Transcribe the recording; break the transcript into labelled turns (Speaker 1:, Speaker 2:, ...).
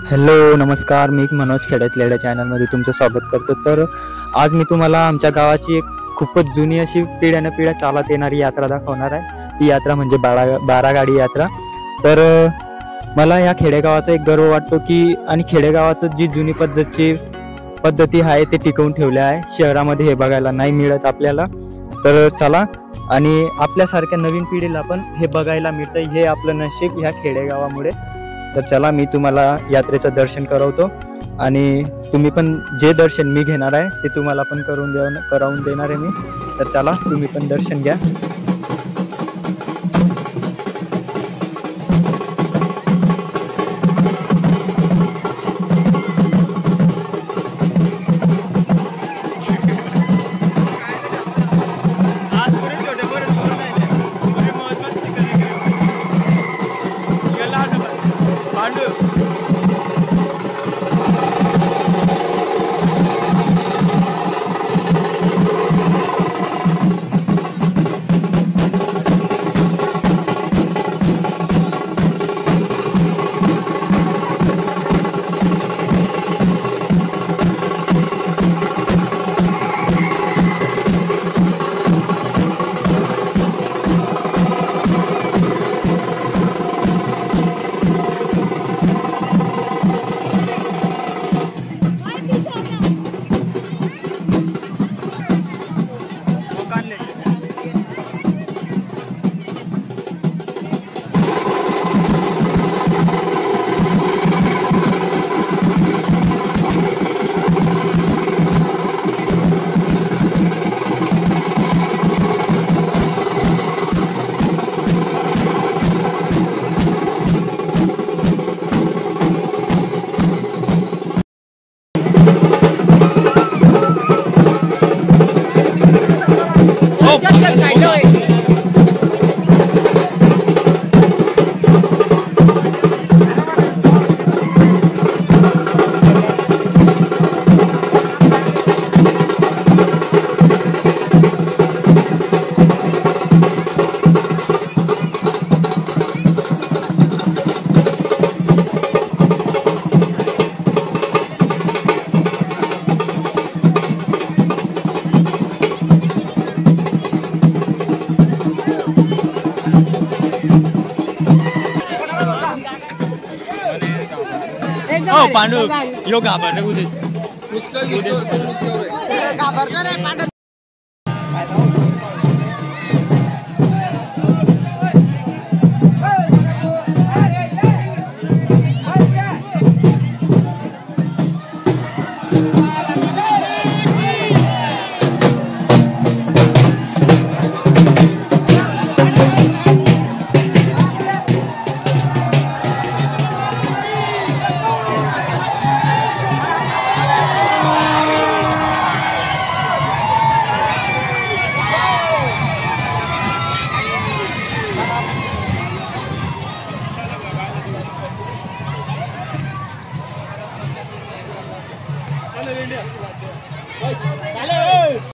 Speaker 1: Hello नमस्कार, मी मनोज खेड्यातलेल्या चॅनलमध्ये तुमचं स्वागत करतो। तर आज मी तुम्हाला आमच्या गावाची एक खूपच जुनी अशी पिढ्यानं पिढ्या चालत येणारी यात्रा दाखवणार आहे। ती यात्रा म्हणजे बारागाडी यात्रा। तर मला या खेडेगावाचा एक गर्व वाटतो की आणि खेडेगावात जी जुनी पद्धती आहे ते टिकवून ठेवल्या आहे। शहरामध्ये हे बघायला नाही मिळत आपल्याला। तर चला, आणि आपल्यासारख्या नवीन पिढीला पण हे बघायला मिळतं, हे आपलं नशीब ह्या खेडेगावामुळे। तर चला, मी तुम्हाला यात्रेचं दर्शन करवतो आणि तुम्ही पण जे दर्शन मी घेणार आहे ते तुम्हाला पण करून देणार आहे मी। तर चला, तुम्ही पण दर्शन घ्या।
Speaker 2: पांडू यो घाबरले कुठे